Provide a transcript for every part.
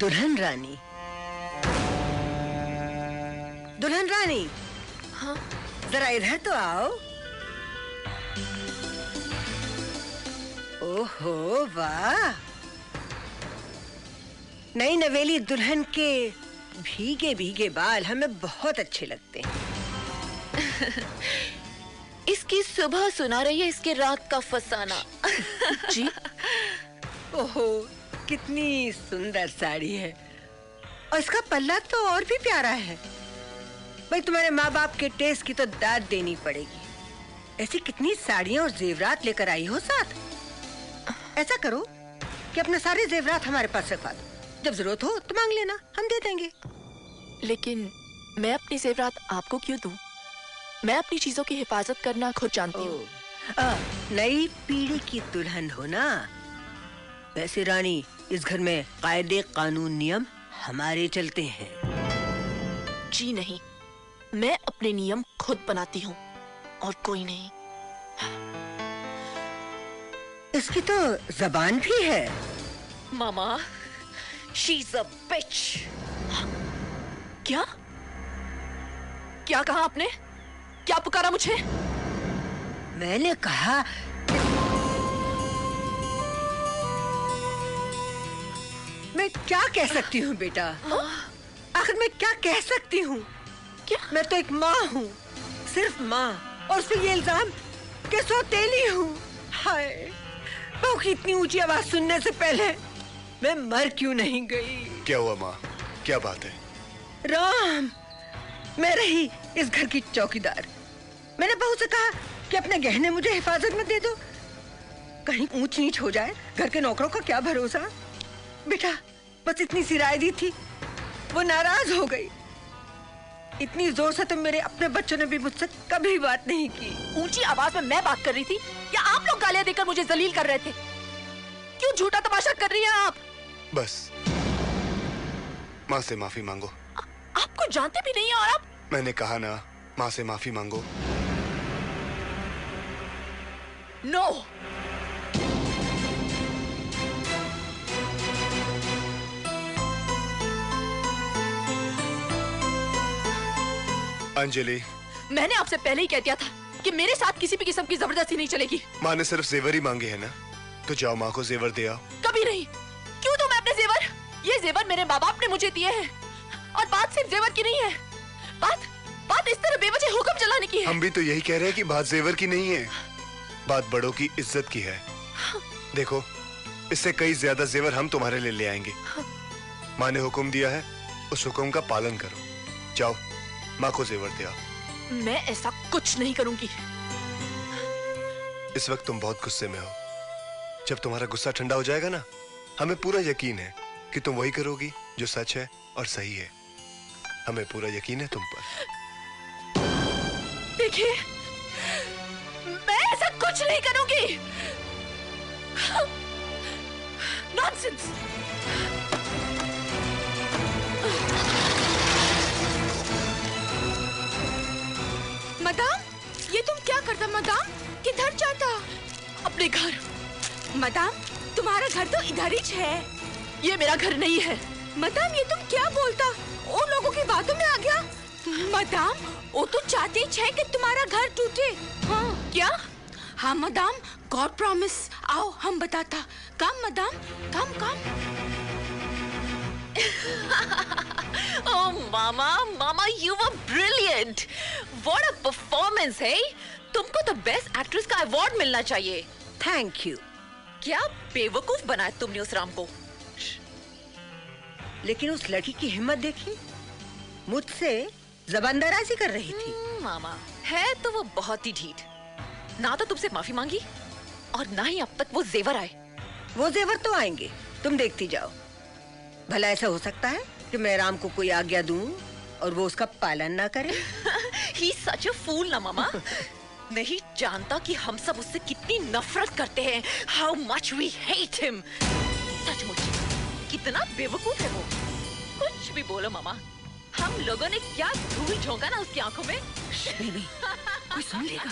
दुल्हन रानी, दुल्हन रानी। हाँ? जरा इधर तो आओ। ओहो वाह, नई नवेली दुल्हन के भीगे भीगे बाल हमें बहुत अच्छे लगते हैं। इसकी सुबह सुना रही है इसके रात का फसाना। जी? ओहो, कितनी सुंदर साड़ी है, और इसका पल्ला तो और भी प्यारा है। भाई तुम्हारे माँ बाप के टेस्ट की तो दाद देनी पड़ेगी। ऐसी कितनी साड़ियाँ और जेवरात लेकर आई हो साथ। ऐसा करो कि अपने सारे जेवरात हमारे पास रखवा दो, जब जरूरत हो तो मांग लेना, हम दे देंगे। लेकिन मैं अपनी जेवरात आपको क्यों दूं? मैं अपनी चीजों की हिफाजत करना खुद जानती हूँ। नई पीढ़ी की दुल्हन हो ना। वैसे रानी, इस घर में कायदे कानून नियम हमारे चलते हैं। जी नहीं, मैं अपने नियम खुद बनाती हूँ और कोई नहीं। इसकी तो जबान भी है। मामा, she's a bitch। क्या? क्या कहा आपने? क्या पुकारा मुझे? मैंने कहा मैं क्या कह सकती हूँ बेटा? आखिर मैं क्या कह सकती हूँ? क्या? मैं तो एक माँ हूँ, सिर्फ माँ, और उस पे ये इल्जाम कि सौतेली हूँ। हाय, बहू की इतनी ऊंची आवाज सुनने से पहले मैं मर क्यों नहीं गई? क्या हुआ माँ, क्या बात है? राम, मैं रही इस घर की चौकीदार। मैंने बहू से कहा कि अपने गहने मुझे हिफाजत में दे दो, कहीं ऊंच नीच हो जाए। घर के नौकरों का क्या भरोसा। बेटा, बस इतनी सी राय दी थी, वो नाराज हो गई। इतनी जोर से तो मेरे अपने बच्चों ने भी मुझसे कभी बात नहीं की। ऊंची आवाज में मैं बात कर रही थी या आप लोग गालियां देकर मुझे जलील कर रहे थे? क्यों झूठा तमाशा कर रही हैं आप? बस माँ से माफी मांगो। आपको जानते भी नहीं है और आप। मैंने कहा ना, माँ से माफी मांगो। नो। अंजलि, मैंने आपसे पहले ही कह दिया था कि मेरे साथ किसी भी किस्म की जबरदस्ती नहीं चलेगी। माँ ने सिर्फ जेवर ही मांगे हैं ना, तो जाओ माँ को जेवर दे आओ। कभी नहीं। क्यों दूं मैं अपने जेवर? ये जेवर मेरे माँ बाप ने मुझे दिए हैं, और बात सिर्फ जेवर की नहीं है। बात इस तरह बेवजह हुक्म चलाने की है। हम भी तो यही कह रहे हैं कि बात जेवर की नहीं है, बात बड़ों की इज्जत की है। देखो, इससे कई ज्यादा जेवर हम तुम्हारे लिए ले आएंगे। माँ ने हुक्म दिया है, उस हुक्म का पालन करो। जाओ, माँ को जेवर दे आओ। मैं ऐसा कुछ नहीं करूंगी। इस वक्त तुम बहुत गुस्से में हो। जब तुम्हारा गुस्सा ठंडा हो जाएगा ना, हमें पूरा यकीन है कि तुम वही करोगी जो सच है और सही है। हमें पूरा यकीन है तुम पर। देखिए, मैं ऐसा कुछ नहीं करूंगी। नॉनसेंस। मदाम, ये तुम क्या करता मदाम? किधर जाता? अपने घर। मदाम, तुम्हारा घर तो इधर ही है। ये मेरा घर नहीं है। मदाम, ये तुम क्या बोलता? उन लोगों की बातों में आ गया। मदाम, वो तो चाहते छे कि तुम्हारा घर टूटे। हाँ। क्या? हाँ मदाम, गॉड प्रॉमिस। आओ हम बताता। काम मदाम, काम। Oh, Mama, you were brilliant. What a performance, hey? तुमको तो बेस्ट एक्ट्रेस का अवार्ड मिलना चाहिए। Thank you. क्या बेवकूफ बनाया तुमने उस राम को। लेकिन उस लड़की की हिम्मत देखी, मुझसे जबानदराजी कर रही थी। मामा, है तो वो बहुत ही ढीठ। ना तो तुमसे माफी मांगी और ना ही अब तक वो जेवर आए। वो जेवर तो आएंगे, तुम देखती जाओ। भला ऐसा हो सकता है कि मैं राम को कोई आज्ञा दूं और वो उसका पालन ना करे? He's such a fool ना मामा। नहीं जानता कि हम सब उससे कितनी नफरत करते हैं। How much we hate him। सचमुच कितना बेवकूफ है वो। कुछ भी बोलो मामा, हम लोगों ने क्या धूल झोंका ना उसकी आंखों में। नहीं, कोई सुन लेगा।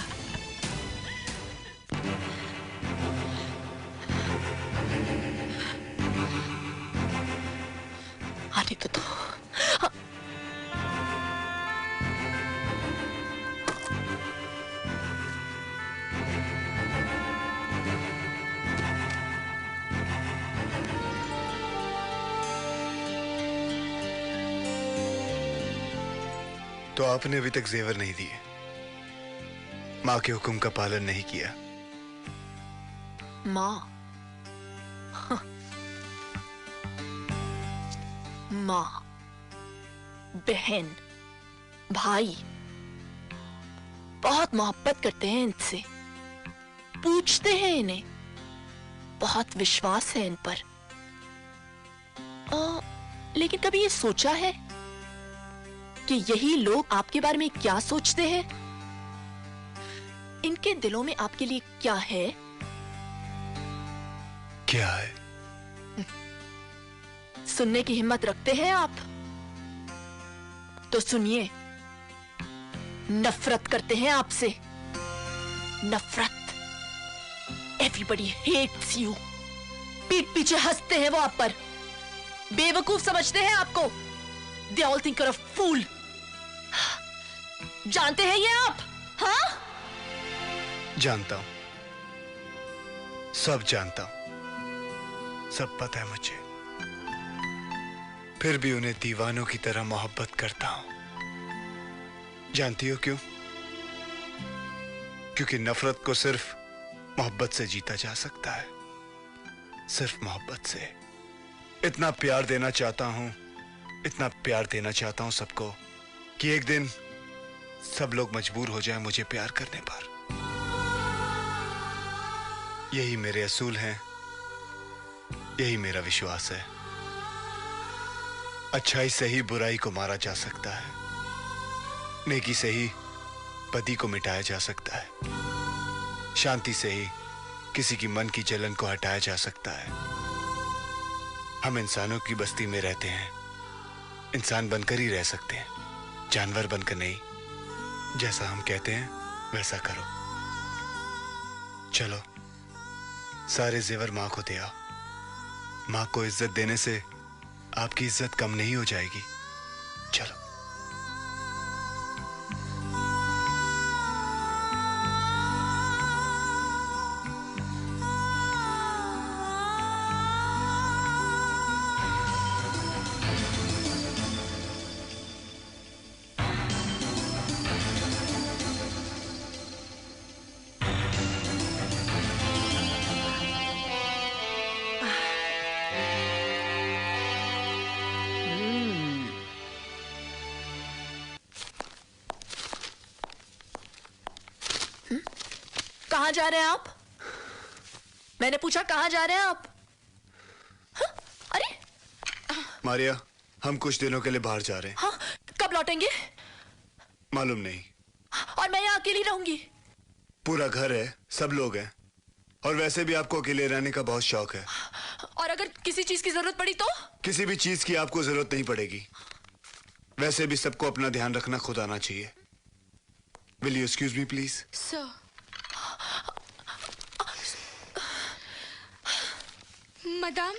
नहीं तो तो आपने अभी तक जेवर नहीं दिए, माँ के हुक्म का पालन नहीं किया। माँ, माँ, बहन, भाई बहुत मोहब्बत करते हैं इनसे, पूछते हैं इन्हें, बहुत विश्वास है इन पर। लेकिन कभी ये सोचा है कि यही लोग आपके बारे में क्या सोचते हैं? इनके दिलों में आपके लिए क्या है? क्या है? सुनने की हिम्मत रखते हैं आप? तो सुनिए, नफरत करते हैं आपसे, नफरत। Everybody hates you. पीठ पीछे हंसते हैं वो आप पर, बेवकूफ समझते हैं आपको। They all think you're a fool। जानते हैं ये आप? हाँ? जानता हूं, सब जानता हूं, सब पता है मुझे। फिर भी उन्हें दीवानों की तरह मोहब्बत करता हूं। जानती हो क्यों? क्योंकि नफरत को सिर्फ मोहब्बत से जीता जा सकता है, सिर्फ मोहब्बत से। इतना प्यार देना चाहता हूं, इतना प्यार देना चाहता हूं सबको कि एक दिन सब लोग मजबूर हो जाएं मुझे प्यार करने पर। यही मेरे असूल हैं, यही मेरा विश्वास है। अच्छाई से ही बुराई को मारा जा सकता है, नेकी से ही बदी को मिटाया जा सकता है, शांति से ही किसी की मन की जलन को हटाया जा सकता है। हम इंसानों की बस्ती में रहते हैं, इंसान बनकर ही रह सकते हैं, जानवर बनकर नहीं। जैसा हम कहते हैं वैसा करो। चलो, सारे जेवर माँ को दे आओ। माँ को इज्जत देने से आपकी इज्जत कम नहीं हो जाएगी। चलो। कहाँ जा रहे हैं आप? मैंने पूछा कहाँ जा रहे हैं आप? हाँ? अरे मारिया, हम कुछ दिनों के लिए बाहर जा रहे हैं। हाँ, कब लौटेंगे? मालूम नहीं। और मैं यहाँ अकेली रहूंगी? पूरा घर है, सब लोग हैं, और वैसे भी आपको अकेले रहने का बहुत शौक है। और अगर किसी चीज की जरूरत पड़ी तो? किसी भी चीज की आपको जरूरत नहीं पड़ेगी। वैसे भी सबको अपना ध्यान रखना खुद आना चाहिए। Will you excuse me, please? Sir, madam,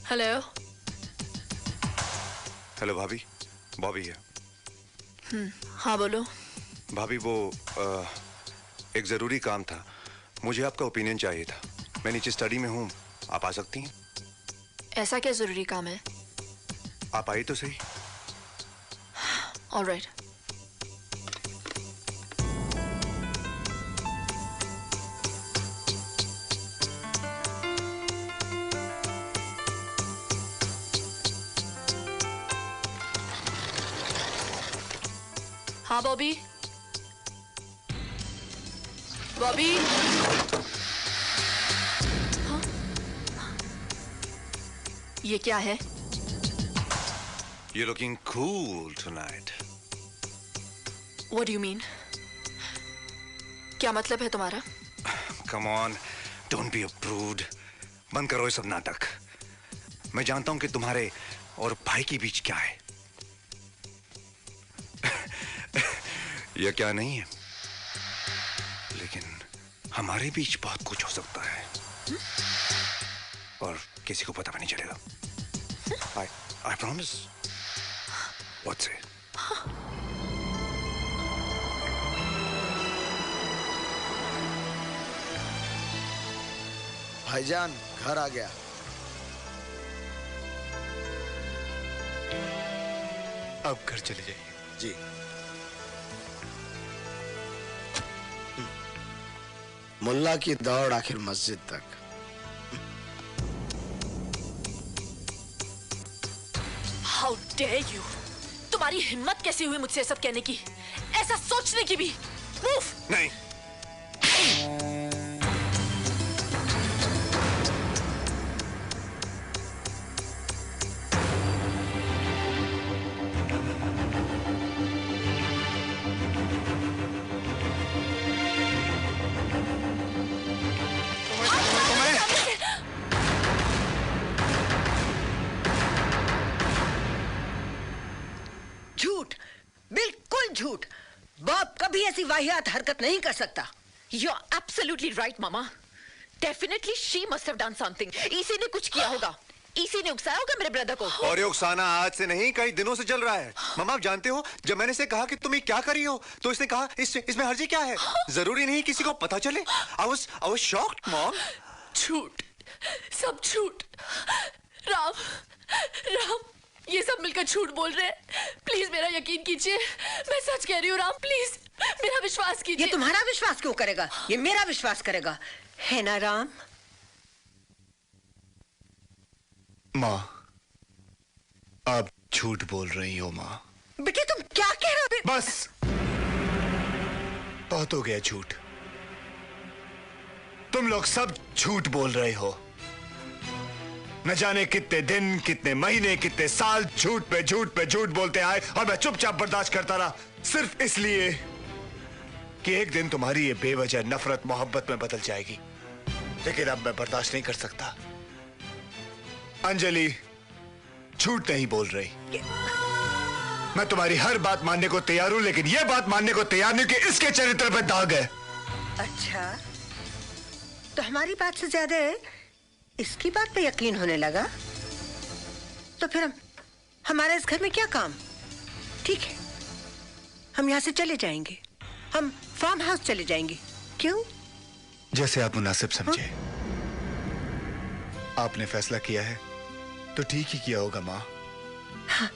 hello. Hello भाभी, बॉबी है। हाँ बोलो। भाभी वो एक जरूरी काम था, मुझे आपका ओपिनियन चाहिए था। मैं नीचे स्टडी में हूँ, आप आ सकती हैं? ऐसा क्या जरूरी काम है? आप आई तो सही। ऑलराइट। हाँ बॉबी, बॉबी। हाँ? ये क्या है? You're looking cool tonight. What do you mean? क्या मतलब है तुम्हारा? Come on, don't be a prude. बंद करो ये सब नाटक। मैं जानता हूं कि तुम्हारे और भाई के बीच क्या है? यह क्या नहीं है, लेकिन हमारे बीच बहुत कुछ हो सकता है और किसी को पता भी नहीं चलेगा। I promise. What's it? भाईजान घर आ गया। अब घर चले जाइए। जी। मुल्ला की दौड़ आखिर मस्जिद तक। How dare you? तुम्हारी हिम्मत कैसी हुई मुझसे सब कहने की, ऐसा सोचने की भी? Move! नहीं। झूठ, बिल्कुल झूठ। बॉब कभी ऐसी वाहियात हरकत नहीं कर सकता। You're absolutely right, Mama. Definitely she must have done something. इसी ने कुछ किया होगा। इसी ने उकसाया होगा मेरे ब्रदर को। और ये उकसाना आज से नहीं, कई दिनों से चल रहा है। मम्मा, आप जानते हो, जब मैंने इसे कहा कि तुम ये क्या कर रही हो, तो इसने कहा इसमें हर्जी क्या है, जरूरी नहीं किसी को पता चले। I was shocked, Mom. झूठ, सब झूठ। राम, ये सब मिलकर झूठ बोल रहे हैं। प्लीज मेरा यकीन कीजिए, मैं सच कह रही हूँ। राम, प्लीज मेरा विश्वास कीजिए। ये तुम्हारा विश्वास क्यों करेगा? ये मेरा विश्वास करेगा, है ना राम? माँ, आप झूठ बोल रही हो माँ। बेटे तुम क्या कह रहे हो? बस, बहुत हो गया झूठ। तुम लोग सब झूठ बोल रहे हो। न जाने कितने दिन, कितने महीने, कितने साल झूठ पे झूठ बोलते आए और मैं चुपचाप बर्दाश्त करता रहा, सिर्फ इसलिए कि एक दिन तुम्हारी ये बेवजह नफरत मोहब्बत में बदल जाएगी। लेकिन अब मैं बर्दाश्त नहीं कर सकता। अंजलि झूठ नहीं बोल रही। मैं तुम्हारी हर बात मानने को तैयार हूं, लेकिन यह बात मानने को तैयार नहीं कि इसके चरित्र पे दाग है। अच्छा, तो हमारी बात से ज्यादा इसकी बात पे यकीन होने लगा? तो फिर हमारा इस घर में क्या काम? ठीक है, हम यहां से चले जाएंगे। हम फार्म हाउस चले जाएंगे। क्यों? जैसे आप मुनासिब समझे। आपने फैसला किया है तो ठीक ही किया होगा माँ। हाँ।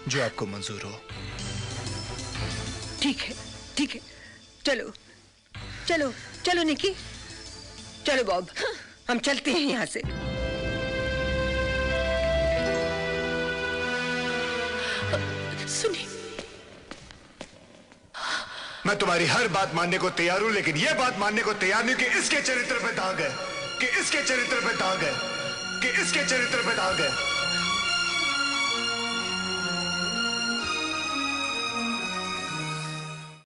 जो आपको मंजूर हो। ठीक है, ठीक है, चलो चलो चलो निकी, चलो बॉब, हम चलते हैं यहां से। सुनिए, मैं तुम्हारी हर बात मानने को तैयार हूं, लेकिन यह बात मानने को तैयार नहीं कि इसके चरित्र पे दाग है, कि इसके चरित्र पे दाग है, कि इसके चरित्र पे दाग है।